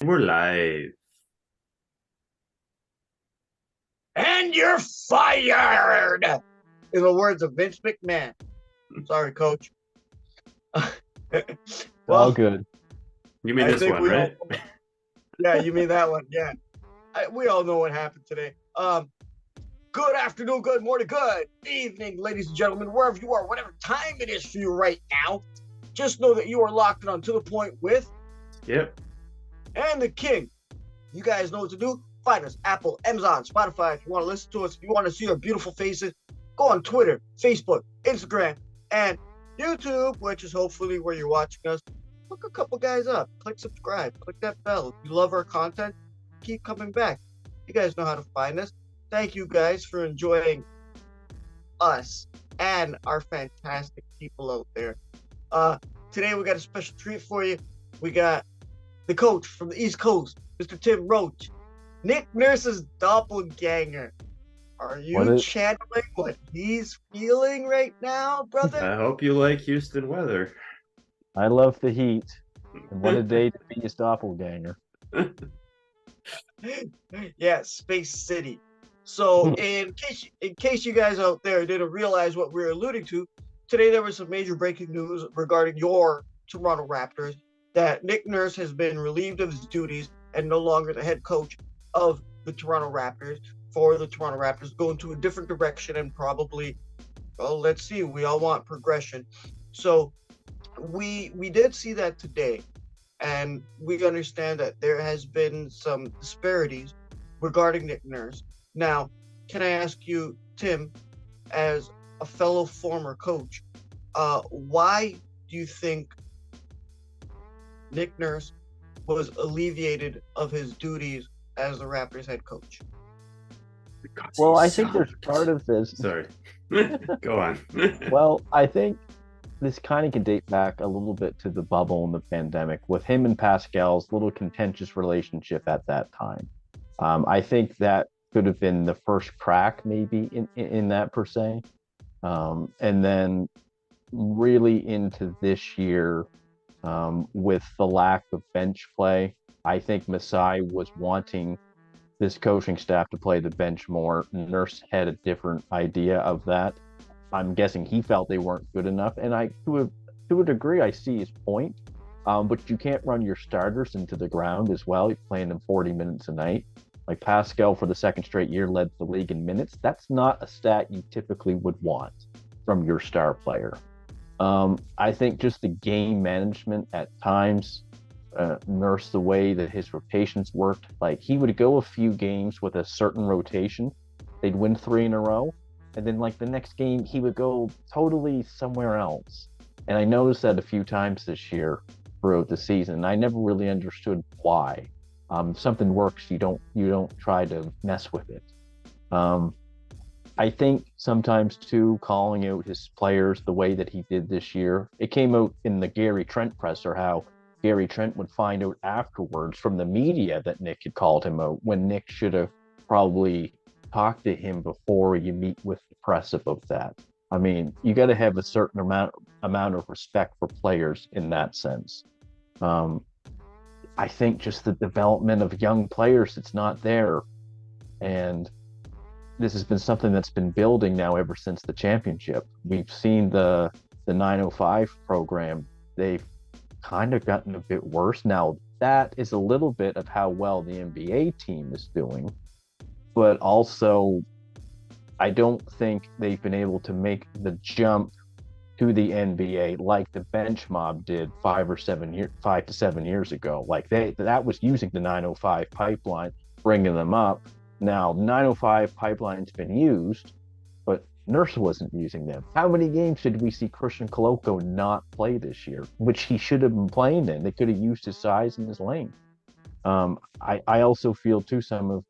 We're live. And you're fired, in the words of Vince McMahon. Sorry, Coach. All Well, good. You mean I this think one, we right? all. Yeah, you mean that one? Yeah, we all know what happened today. Good afternoon, good morning, good evening, ladies and gentlemen, wherever you are, whatever time it is for you right now. Just know that you are locked on to the point with Yep. and the King. You guys know what to do. Find us Apple, Amazon, Spotify. If you want to listen to us, if you want to see our beautiful faces, go on Twitter, Facebook, Instagram, and YouTube, which is hopefully where you're watching us. Look a couple guys up. Click subscribe. Click that bell. If you love our content, keep coming back. You guys know how to find us. Thank you guys for enjoying us and our fantastic people out there. Today we got a special treat for you. We got the coach from the East Coast, Mr. Tim Roache, Nick Nurse's doppelganger. Are you channeling what he's feeling right now, brother? I hope you like Houston weather. I love the heat. And what a day to be his doppelganger. Yeah, Space City. So in case you guys out there didn't realize what we were alluding to, today there was some major breaking news regarding your Toronto Raptors, that Nick Nurse has been relieved of his duties and no longer the head coach of the Toronto Raptors. For the Toronto Raptors, going to a different direction and probably, well, let's see, we all want progression. So we did see that today, and we understand that there has been some disparities regarding Nick Nurse. Now, can I ask you, Tim, as a fellow former coach, why do you think Nick Nurse was alleviated of his duties as the Raptors head coach? Well, I think there's part of this. Sorry. Go on. Well, I think this kind of can date back a little bit to the bubble and the pandemic with him and Pascal's little contentious relationship at that time. I think that could have been the first crack maybe in that per se. And then really into this year, with the lack of bench play, I think Masai was wanting this coaching staff to play the bench more. Nurse had a different idea of that. I'm guessing he felt they weren't good enough, and to a degree, I see his point. But you can't run your starters into the ground as well. You're playing them 40 minutes a night. Like Pascal for the second straight year led the league in minutes. That's not a stat you typically would want from your star player. I think just the game management at times, Nurse, the way that his rotations worked, like he would go a few games with a certain rotation, they'd win 3 in a row, and then like the next game he would go totally somewhere else. And I noticed that a few times this year throughout the season. I never really understood why. If something works, you don't try to mess with it. I think sometimes too, calling out his players the way that he did this year, it came out in the Gary Trent presser how Gary Trent would find out afterwards from the media that Nick had called him out, when Nick should have probably talked to him before you meet with the press about that. I mean, you got to have a certain amount of respect for players in that sense. I think just the development of young players, it's not there. And this has been something that's been building now ever since the championship. We've seen the 905 program. They've kind of gotten a bit worse. Now, that is a little bit of how well the NBA team is doing. But also, I don't think they've been able to make the jump to the NBA like the bench mob did 5 to 7 years ago. Like that was using the 905 pipeline, bringing them up. Now, 905 pipeline's been used, but Nurse wasn't using them. How many games did we see Christian Koloko not play this year, which he should have been playing in? They could have used his size and his length. I also feel too some of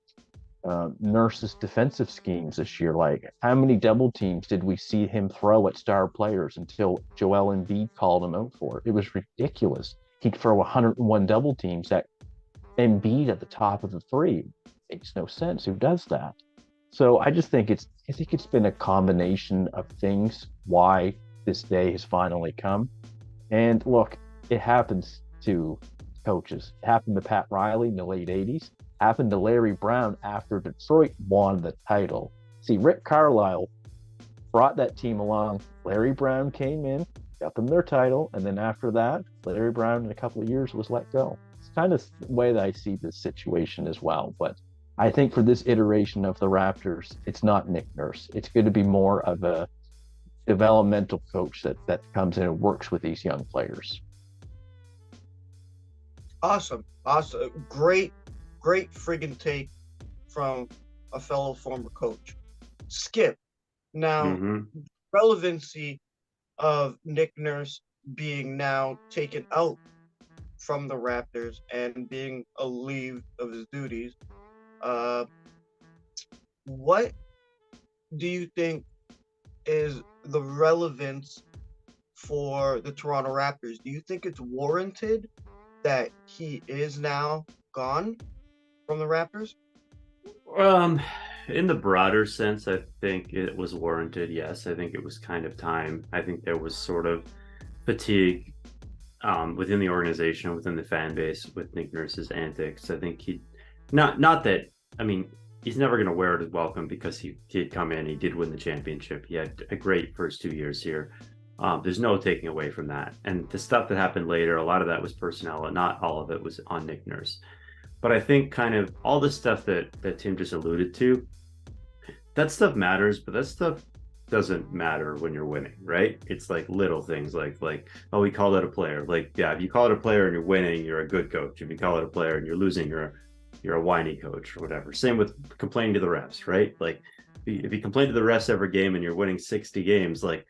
Nurse's defensive schemes this year. Like, how many double teams did we see him throw at star players until Joel Embiid called him out for it? It was ridiculous. He'd throw 101 double teams at Embiid at the top of the three. Makes no sense. Who does that? So I think it's been a combination of things why this day has finally come. And look, it happens to coaches. It happened to Pat Riley in the late 80s, happened to Larry Brown after Detroit won the title. See, Rick Carlisle brought that team along. Larry Brown came in, got them their title, and then after that, Larry Brown in a couple of years was let go. It's kind of the way that I see this situation as well. But I think for this iteration of the Raptors, it's not Nick Nurse. It's going to be more of a developmental coach that comes in and works with these young players. Awesome. Great friggin' take from a fellow former coach. Skip. Now, relevancy of Nick Nurse being now taken out from the Raptors and being relieved of his duties. What do you think is the relevance for the Toronto Raptors? Do you think it's warranted that he is now gone from the Raptors? In the broader sense, I think it was warranted. Yes, I think it was kind of time. I think there was sort of fatigue within the organization, within the fan base, with Nick Nurse's antics. I think not that. I mean, he's never going to wear it as welcome because he did come in. He did win the championship. He had a great first 2 years here. There's no taking away from that. And the stuff that happened later, a lot of that was personnel, and not all of it was on Nick Nurse. But I think kind of all the stuff that Tim just alluded to, that stuff matters, but that stuff doesn't matter when you're winning, right? It's like little things like, oh, we call it a player. Like, yeah, if you call it a player and you're winning, you're a good coach. If you call it a player and you're losing, you're a whiny coach or whatever. Same with complaining to the refs, right? Like, if you complain to the refs every game and you're winning 60 games, like,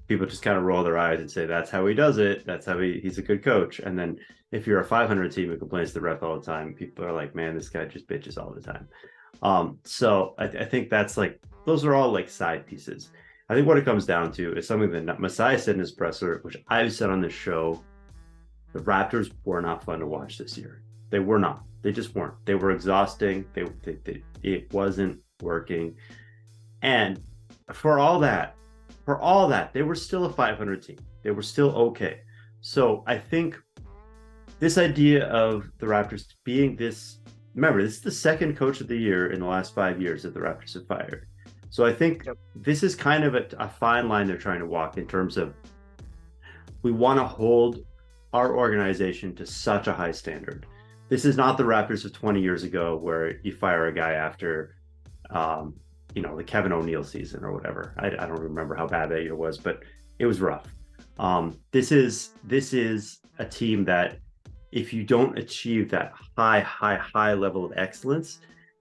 people just kind of roll their eyes and say, that's how he does it. That's how he's a good coach. And then if you're a 500 team who complains to the ref all the time, people are like, man, this guy just bitches all the time. So I think that's like, those are all like side pieces. I think what it comes down to is something that Masai said in his presser, which I've said on this show. The Raptors were not fun to watch this year. They were not. They just weren't. They were exhausting. It wasn't working. And for all that, they were still a 500 team. They were still okay. So I think this idea of the Raptors being this, remember, this is the second coach of the year in the last 5 years that the Raptors have fired. So I think this is kind of a fine line they're trying to walk in terms of, we want to hold our organization to such a high standard. This is not the Raptors of 20 years ago where you fire a guy after, the Kevin O'Neal season or whatever. I don't remember how bad that year was, but it was rough. This is a team that, if you don't achieve that high level of excellence,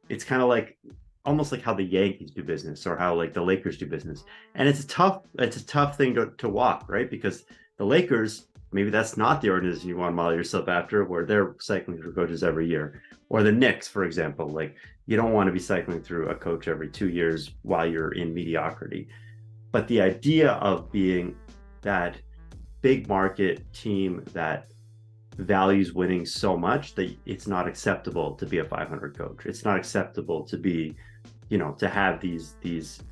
it's kind of like almost like how the Yankees do business or how like the Lakers do business. And it's a tough thing to walk, right? Because the Lakers, maybe that's not the organization you want to model yourself after, where they're cycling through coaches every year. Or the Knicks, for example, like, you don't want to be cycling through a coach every 2 years while you're in mediocrity. But the idea of being that big market team that values winning so much that it's not acceptable to be a 500 coach. It's not acceptable to be, to have these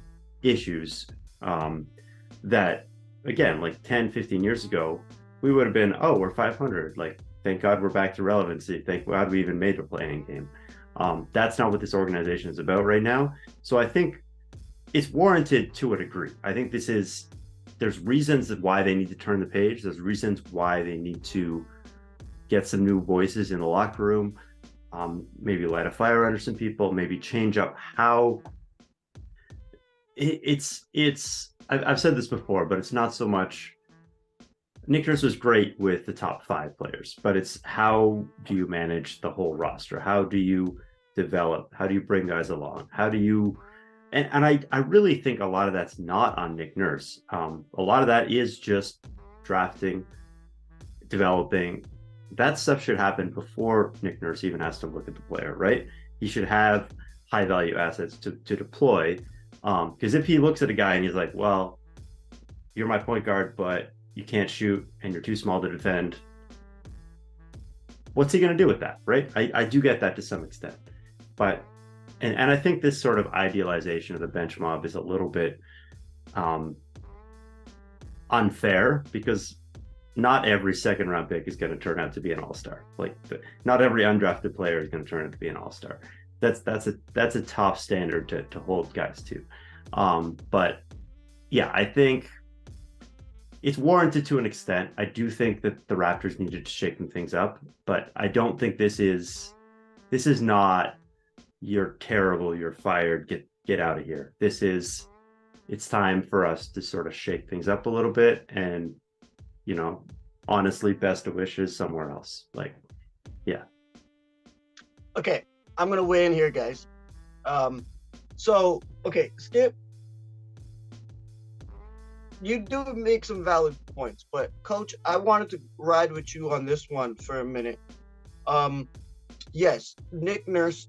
issues that, again, like 10, 15 years ago, we would have been, oh, we're 500. Like, thank God we're back to relevancy. Thank God we even made a playing game. That's not what this organization is about right now. So I think it's warranted to a degree. I think there's reasons why they need to turn the page. There's reasons why they need to get some new voices in the locker room, maybe light a fire under some people, maybe change up how I've said this before, but it's not so much. Nick Nurse was great with the top 5 players, but it's how do you manage the whole roster? How do you develop? How do you bring guys along? How do you, and I really think a lot of that's not on Nick Nurse. A lot of that is just drafting, developing. That stuff should happen before Nick Nurse even has to look at the player, right? He should have high value assets to deploy. Because if he looks at a guy and he's like, well, you're my point guard, but you can't shoot and you're too small to defend, what's he going to do with that, right? I do get that to some extent. But, and I think this sort of idealization of the bench mob is a little bit unfair, because not every second round pick is going to turn out to be an all-star. Like not every undrafted player is going to turn out to be an all-star. That's a tough standard to hold guys to. But yeah, I think it's warranted to an extent. I do think that the Raptors needed to shake things up, but I don't think this is not you're terrible, you're fired, get out of here. It's time for us to sort of shake things up a little bit, and honestly, best of wishes somewhere else. Like, yeah. Okay, I'm gonna weigh in here, guys. Okay, Skip, you do make some valid points, but Coach, I wanted to ride with you on this one for a minute. Yes, Nick Nurse,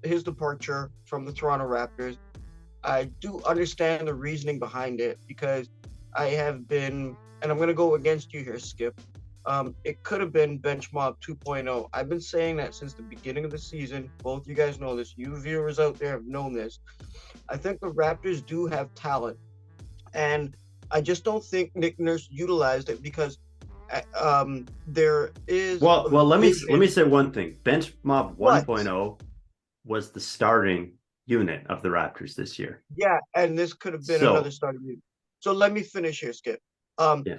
his departure from the Toronto Raptors, I do understand the reasoning behind it, because I have been, and I'm going to go against you here, Skip. It could have been Bench Mob 2.0. I've been saying that since the beginning of the season. Both you guys know this. You viewers out there have known this. I think the Raptors do have talent, and I just don't think Nick Nurse utilized it, because there is well let me say one thing. Bench Mob 1.0 was the starting unit of the Raptors this year. Yeah, and this could have been another starting unit. So let me finish here, Skip. Yeah.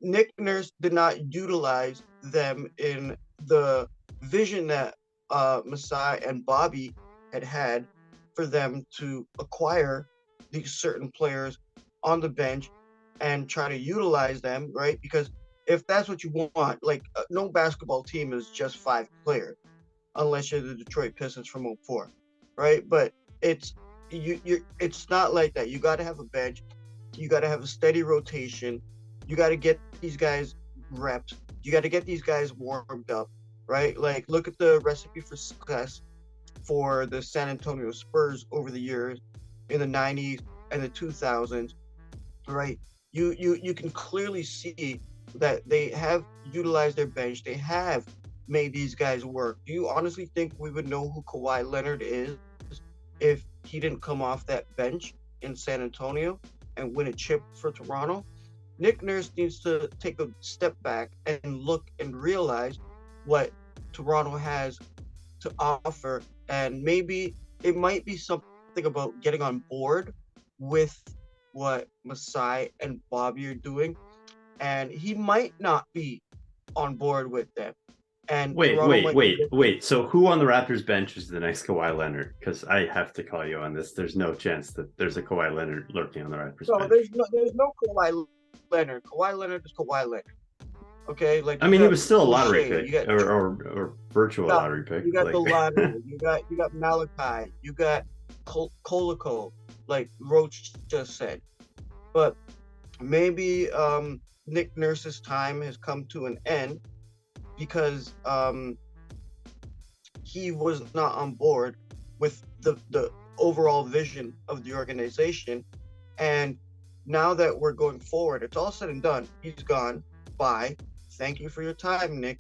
Nick Nurse did not utilize them in the vision that Masai and Bobby had for them to acquire these certain players on the bench and try to utilize them, right? Because if that's what you want, like no basketball team is just 5 players, unless you're the Detroit Pistons from 04, right? But it's not like that. You got to have a bench. You got to have a steady rotation. You got to get these guys reps. You got to get these guys warmed up, right? Like, look at the recipe for success for the San Antonio Spurs over the years in the 90s and the 2000s, right? You can clearly see that they have utilized their bench. They have made these guys work. Do you honestly think we would know who Kawhi Leonard is if he didn't come off that bench in San Antonio and win a chip for Toronto? Nick Nurse needs to take a step back and look and realize what Toronto has to offer, and maybe it might be something about getting on board with what Masai and Bobby are doing, and he might not be on board with them. And wait. So who on the Raptors bench is the next Kawhi Leonard? Because I have to call you on this. There's no chance that there's a Kawhi Leonard lurking on the Raptors bench. There's no Kawhi Leonard. Kawhi Leonard is Kawhi Leonard. Okay, like I mean, he was still a lottery pick or virtual lottery pick. You got the lottery. You got Malachi. You got Koloko, like Roache just said. But maybe Nick Nurse's time has come to an end, because he was not on board with the overall vision of the organization. And now that we're going forward, it's all said and done. He's gone. Bye. Thank you for your time, Nick.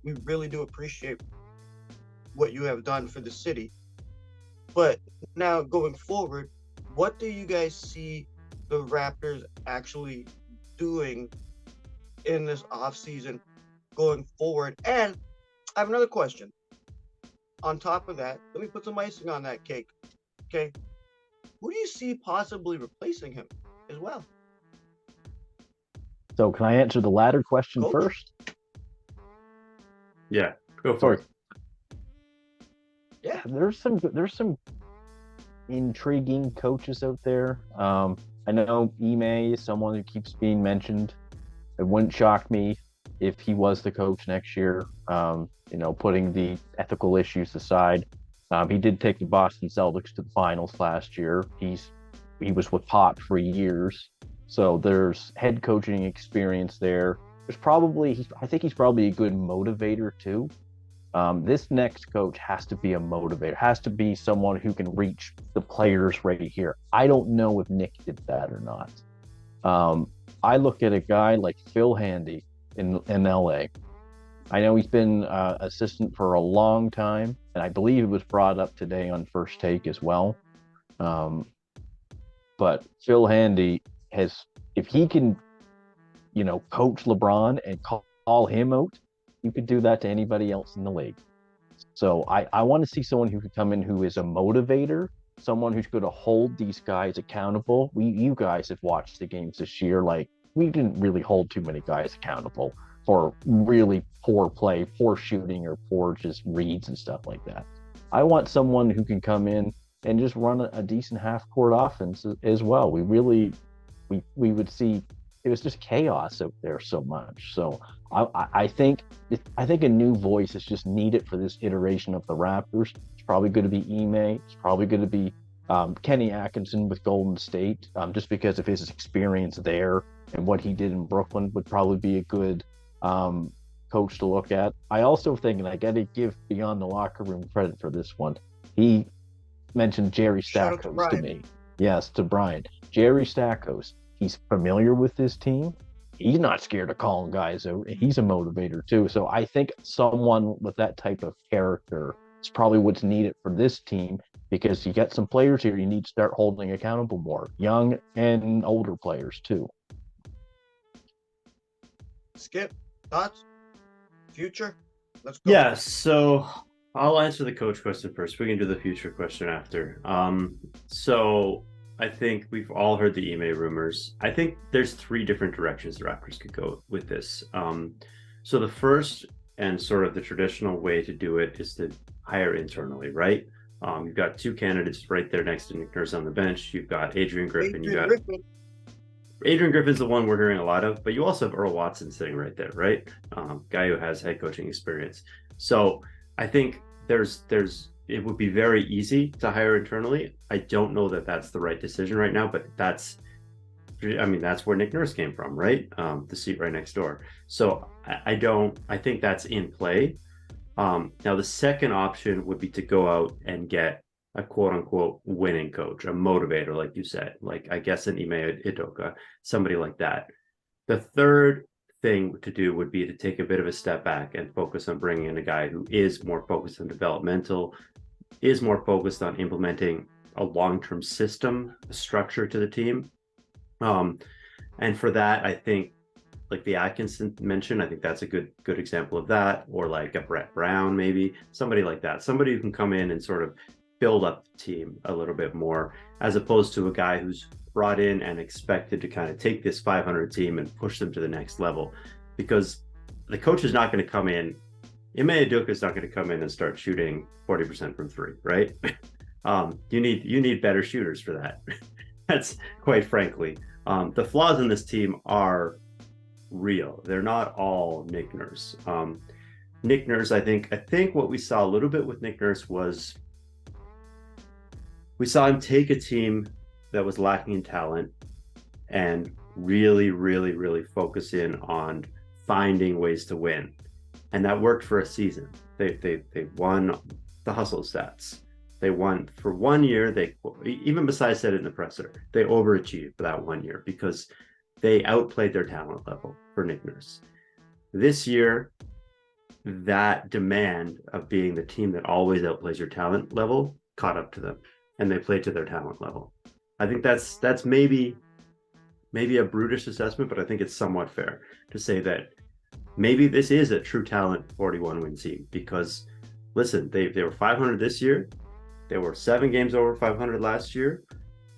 We really do appreciate what you have done for the city. But now going forward, what do you guys see the Raptors actually doing in this offseason going forward? And I have another question. On top of that, let me put some icing on that cake. Okay. Who do you see possibly replacing him as well? So can I answer the latter question first? Yeah, go for it. Yeah, there's some intriguing coaches out there. I know Ime is someone who keeps being mentioned. It wouldn't shock me if he was the coach next year. Putting the ethical issues aside, he did take the Boston Celtics to the finals last year. He was with Pop for years. So there's head coaching experience there. I think he's probably a good motivator too. This next coach has to be a motivator, has to be someone who can reach the players right here. I don't know if Nick did that or not. I look at a guy like Phil Handy in LA. I know he's been assistant for a long time, and I believe it was brought up today on First Take as well. But Phil Handy if he can, coach LeBron and call him out, you could do that to anybody else in the league. So I want to see someone who could come in who is a motivator, someone who's going to hold these guys accountable. You guys have watched the games this year. Like, we didn't really hold too many guys accountable for really poor play, poor shooting, or poor just reads and stuff like that. I want someone who can come in and just run a decent half court offense as well. We would see it was just chaos out there so much. So I think a new voice is just needed for this iteration of the Raptors. It's probably going to be Ime. It's probably going to be Kenny Atkinson with Golden State, just because of his experience there and what he did in Brooklyn would probably be a good coach to look at. I also think, and I got to give Beyond the Locker Room credit for this one, he mentioned Jerry Stackhouse to me. Yes, to Brian. Jerry Stackhouse. He's familiar with this team. He's not scared of calling guys out. He's a motivator too. So I think someone with that type of character is probably what's needed for this team, because you got some players here you need to start holding accountable more, young and older players too. Skip, thoughts? Future? Let's go. Yeah, so I'll answer the coach question first. We can do the future question after. So I think we've all heard the Ime rumors. I think there's 3 different directions the Raptors could go with this. So the first and sort of the traditional way to do it is to hire internally, right? You've got 2 candidates right there next to Nick Nurse on the bench. You've got Adrian Griffin. Adrian Griffin's the one we're hearing a lot of, but you also have Earl Watson sitting right there, right? Guy who has head coaching experience. So I think it would be very easy to hire internally. I don't know that that's the right decision right now, but that's where Nick Nurse came from, right? The seat right next door. So I think that's in play. Now the second option would be to go out and get a quote unquote winning coach, a motivator, like you said, like I guess an Ime Udoka, somebody like that. The third thing to do would be to take a bit of a step back and focus on bringing in a guy who is more focused on developmental, is more focused on implementing a long-term system, a structure to the team. And for that, I think like the Atkinson mentioned, I think that's a good example of that, or like a Brett Brown, maybe somebody like that, somebody who can come in and sort of build up the team a little bit more, as opposed to a guy who's brought in and expected to kind of take this 500 team and push them to the next level, because the coach is not going to come in. Ime Udoka is not going to come in and start shooting 40% from 3, right? You need better shooters for that. That's quite frankly, the flaws in this team are real. They're not all Nick Nurse. Nick Nurse, I think what we saw a little bit with Nick Nurse was we saw him take a team that was lacking in talent and really, really, really focus in on finding ways to win. And that worked for a season. They won the hustle stats. They won for 1 year. They, even besides said it in the presser, they overachieved for that 1 year because they outplayed their talent level for Nick Nurse. This year, that demand of being the team that always outplays your talent level caught up to them, and they played to their talent level. I think that's maybe a brutish assessment, but I think it's somewhat fair to say that maybe this is a true talent 41 win team, because listen, they were 500 this year. They were 7 games over 500 last year,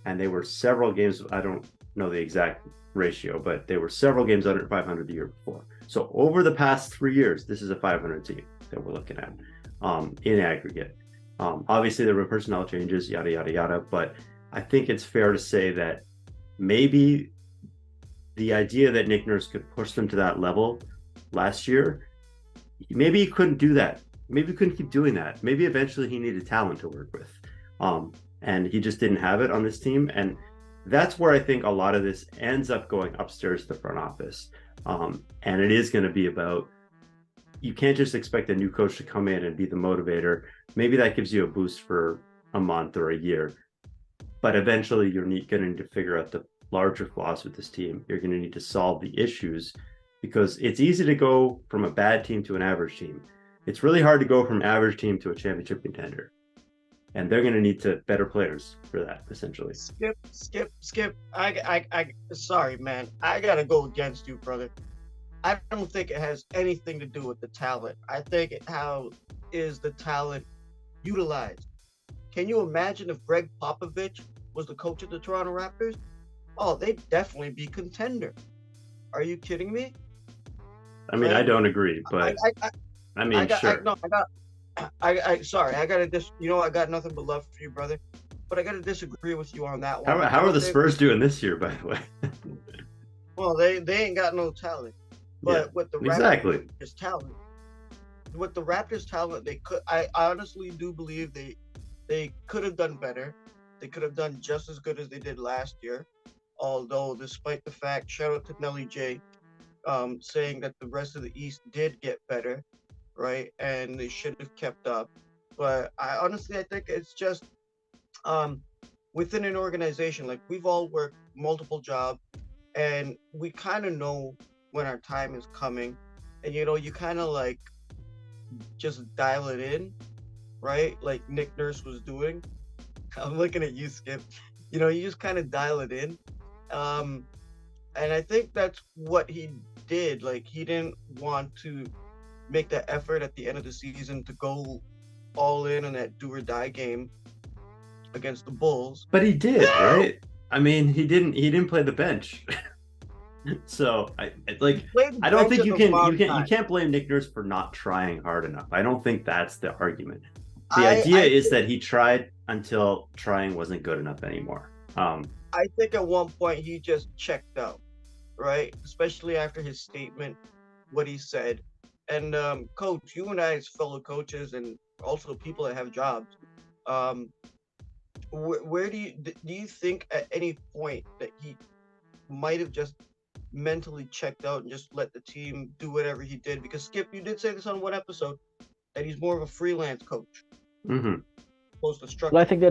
and they were several games, I don't know the exact ratio, but they were several games under 500 the year before. So over the past 3 years, this is a 500 team that we're looking at in aggregate. Obviously, there were personnel changes, yada, yada, yada, but I think it's fair to say that maybe the idea that Nick Nurse could push them to that level last year, maybe he couldn't do that. Maybe he couldn't keep doing that. Maybe eventually he needed talent to work with. And he just didn't have it on this team. And that's where I think a lot of this ends up going upstairs to the front office. And it is going to be about, you can't just expect a new coach to come in and be the motivator. Maybe that gives you a boost for a month or a year. But eventually you're going to need to figure out the larger flaws with this team. You're going to need to solve the issues, because it's easy to go from a bad team to an average team. It's really hard to go from average team to a championship contender. and they're going to need to better players for that, essentially. Skip. Sorry, man. I gotta go against you, brother. I don't think it has anything to do with the talent. I think how is the talent utilized? Can you imagine if Greg Popovich was the coach of the Toronto Raptors? Oh, they'd definitely be contender. Are you kidding me? I mean, I don't agree, but I mean, sure. Sorry, I gotta I got nothing but love for you, brother. But I gotta disagree with you on that one. How are the Spurs doing this year, by the way? Well, they ain't got no talent. But with the Raptors talent, they could. I honestly do believe they could have done better. They could have done just as good as they did last year. Although, despite the fact, shout out to Nelly J, saying that the rest of the East did get better, right, and they should have kept up. But I think it's just within an organization. Like, we've all worked multiple jobs, and we kind of know when our time is coming, and you kind of like just dial it in, right? Like Nick Nurse was doing. I'm looking at you, Skip. You just kind of dial it in, and I think that's what he did. Like, he didn't want to make that effort at the end of the season to go all in on that do or die game against the Bulls. But he did, right? I mean, he didn't play the bench. So I don't think you can't blame Nick Nurse for not trying hard enough. I don't think that's the argument. The idea is that he tried until trying wasn't good enough anymore. I think at one point he just checked out, right? Especially after his statement, what he said. And Coach, you and I as fellow coaches and also people that have jobs, where do you think at any point that he might have just mentally checked out and just let the team do whatever he did? Because Skip, you did say this on one episode that he's more of a freelance coach. Mm-hmm. Opposed to structure. Well, I think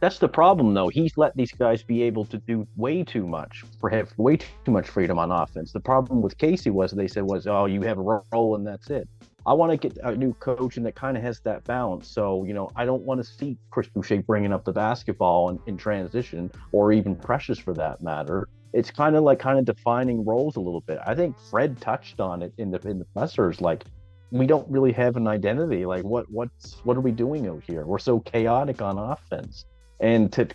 that's the problem, though. He's let these guys be able to do way too much freedom on offense. The problem with Casey was they said oh, you have a role and that's it. I want to get a new coach and that kind of has that balance. So, I don't want to see Chris Boucher bringing up the basketball in transition, or even Precious for that matter. It's kind of defining roles a little bit. I think Fred touched on it in the pressers. Like, we don't really have an identity. Like, what are we doing out here? We're so chaotic on offense. And to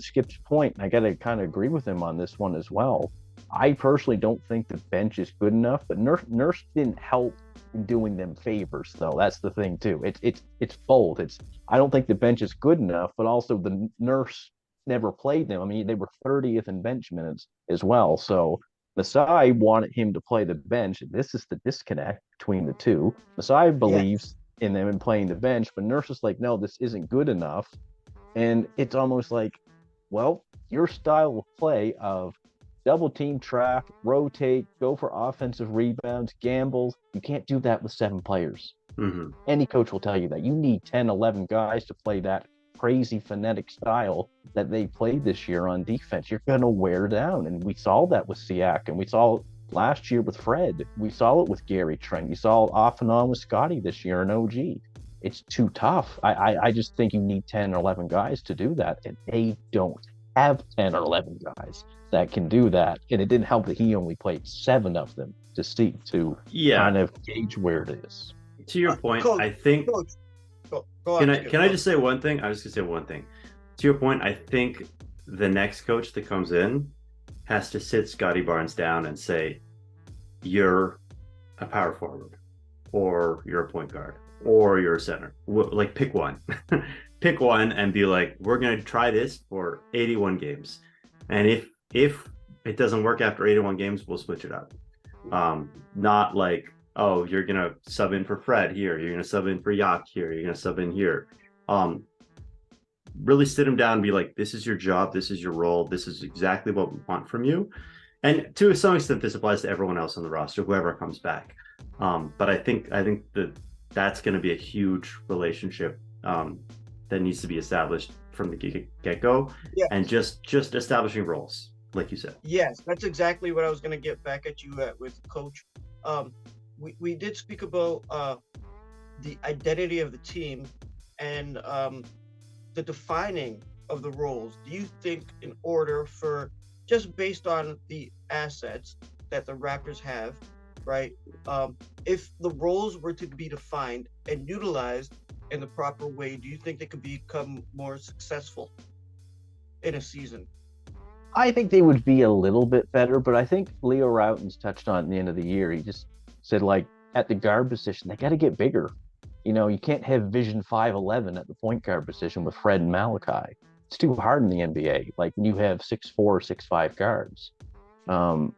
Skip's point, I got to kind of agree with him on this one as well. I personally don't think the bench is good enough, but Nurse didn't help in doing them favors, though. That's the thing too. It's both. I don't think the bench is good enough, but also the Nurse never played them. I mean, they were 30th in bench minutes as well. So Masai wanted him to play the bench. This is the disconnect between the two. Masai believes in them and playing the bench, but Nurse is like, no, this isn't good enough. And it's almost like, well, your style of play of double team track, rotate, go for offensive rebounds, gambles, you can't do that with 7 players. Mm-hmm. Any coach will tell you that. You need 10, 11 guys to play that crazy phonetic style that they played this year on defense. You're going to wear down. And we saw that with Siak, and we saw it last year with Fred. We saw it with Gary Trent. You saw it off and on with Scotty this year in OG. It's too tough. I just think you need 10 or 11 guys to do that, and they don't have 10 or 11 guys that can do that. And it didn't help that he only played 7 of them to kind of gauge where it is. To your point, Coach, I think... Coach. Can I just say one thing? I was going to say one thing. To your point, I think the next coach that comes in has to sit Scotty Barnes down and say, you're a power forward, or you're a point guard, or you're a center. Like, pick one. Pick one and be like, we're going to try this for 81 games. And if it doesn't work after 81 games, we'll switch it up. Not like, oh, you're going to sub in for Fred here. You're going to sub in for Yak here. You're going to sub in here. Really sit him down and be like, this is your job. This is your role. This is exactly what we want from you. And to some extent, this applies to everyone else on the roster, whoever comes back. But I think that's going to be a huge relationship that needs to be established from the get-go. Yes. And just establishing roles, like you said. Yes, that's exactly what I was going to get back at you at with Coach. We did speak about the identity of the team, and the defining of the roles, do you think in order for, just based on the assets that the Raptors have, right? If the roles were to be defined and utilized in the proper way, do you think they could become more successful in a season? I think they would be a little bit better, but I think Leo Routens touched on at the end of the year. He just said, like, at the guard position, they got to get bigger. You can't have Vision 5'11" at the point guard position with Fred and Malachi. It's too hard in the NBA. Like, you have 6'4", 6'5" guards. Um,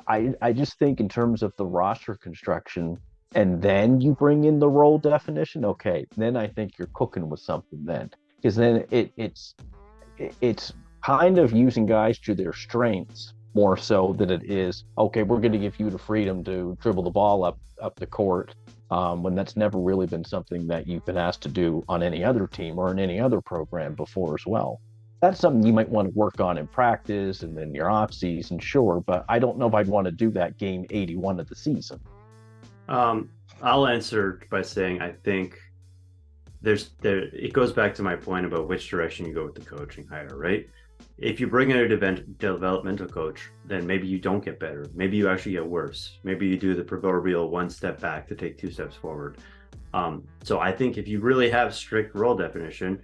I just think in terms of the roster construction, and then you bring in the role definition. Okay, then I think you're cooking with something. Then, because then it's kind of using guys to their strengths more so than it is, okay, we're going to give you the freedom to dribble the ball up the court, when that's never really been something that you've been asked to do on any other team or in any other program before as well. That's something you might want to work on in practice and then your off season, sure, but I don't know if I'd want to do that game 81 of the season. I'll answer by saying I think it goes back to my point about which direction you go with the coaching hire, right? If you bring in a developmental coach, then maybe you don't get better. Maybe you actually get worse. Maybe you do the proverbial one step back to take two steps forward. So I think if you really have strict role definition,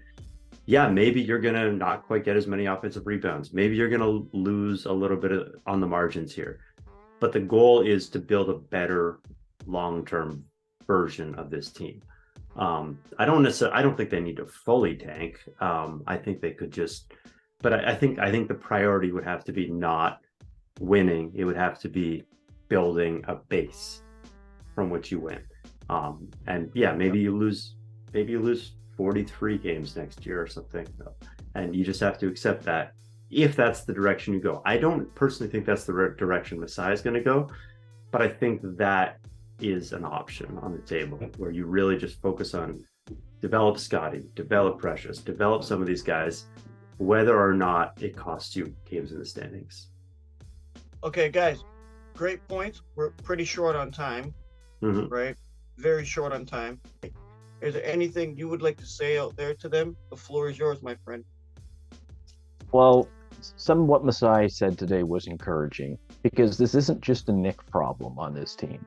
yeah, maybe you're going to not quite get as many offensive rebounds. Maybe you're going to lose a little bit on the margins here. But the goal is to build a better long-term version of this team. I don't think they need to fully tank. I think they could just, but I think the priority would have to be not winning. It would have to be building a base from which you win. And yeah, maybe you lose 43 games next year or something, and you just have to accept that if that's the direction you go. I don't personally think that's the direction Masai is going to go, but I think that is an option on the table where you really just focus on develop Scotty, develop Precious, develop some of these guys, whether or not it costs you games in the standings. Okay, guys, great points. We're pretty short on time, right? Very short on time. Is there anything you would like to say out there to them? The floor is yours, my friend. Well, some of what Masai said today was encouraging because this isn't just a Nick problem on this team.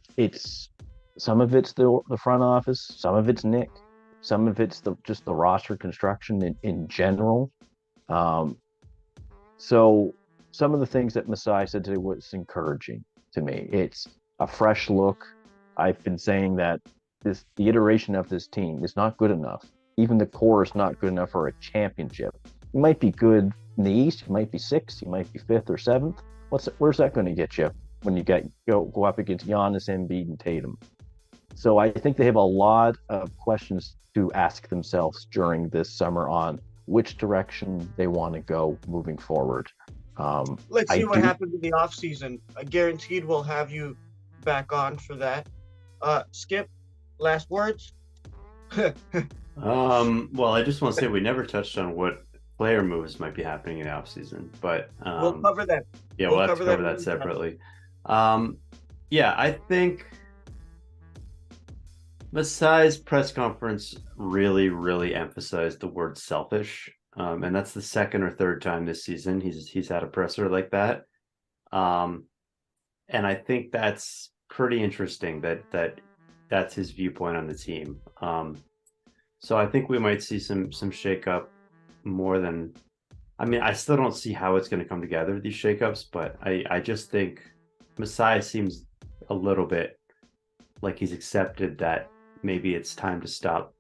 It's some of it's the front office, some of it's Nick, some of it's just the roster construction in general. So some of the things that Masai said today was encouraging to me. It's a fresh look. I've been saying that the iteration of this team is not good enough. Even the core is not good enough for a championship. You might be good in the East, you might be sixth, you might be fifth or seventh. Where's that going to get you when you go up against Giannis, Embiid, and Tatum? So I think they have a lot of questions to ask themselves during this summer on which direction they want to go moving forward. Let's see what happens in the off season. I guaranteed we'll have you back on for that. Skip, last words. Well, I just want to say we never touched on what player moves might be happening in the offseason, but we'll cover that. Yeah, we'll have to cover that separately. Yeah, I think Masai's press conference really, really emphasized the word selfish, and that's the second or third time this season he's had a presser like that, and I think that's pretty interesting that's his viewpoint on the team. So I think we might see some shakeup more than, I mean, I still don't see how it's going to come together, these shakeups, but I just think Masai seems a little bit like he's accepted that maybe it's time to stop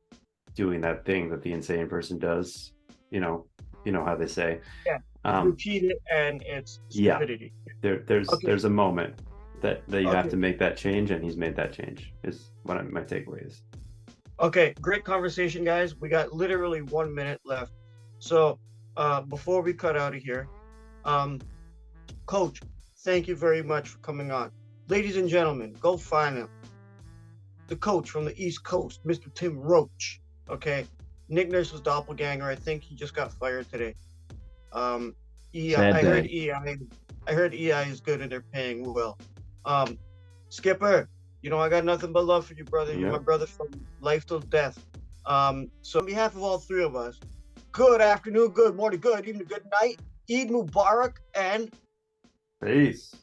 doing that thing that the insane person does. You know how they say. Yeah. Repeat it and it's stupidity. Yeah. There's a moment that you have to make that change, and he's made that change, is what my takeaway is. Okay, great conversation, guys. We got literally 1 minute left. So before we cut out of here, Coach, thank you very much for coming on. Ladies and gentlemen, go find him. The coach from the East Coast, Mr. Tim Roache. Okay, Nick Nurse's doppelganger. I think he just got fired today. EI, I heard EI is good and they're paying well. Skipper, I got nothing but love for you, brother. You're my brother from life till death. So on behalf of all three of us, good afternoon, good morning, good evening, good night, Eid Mubarak, and Peace.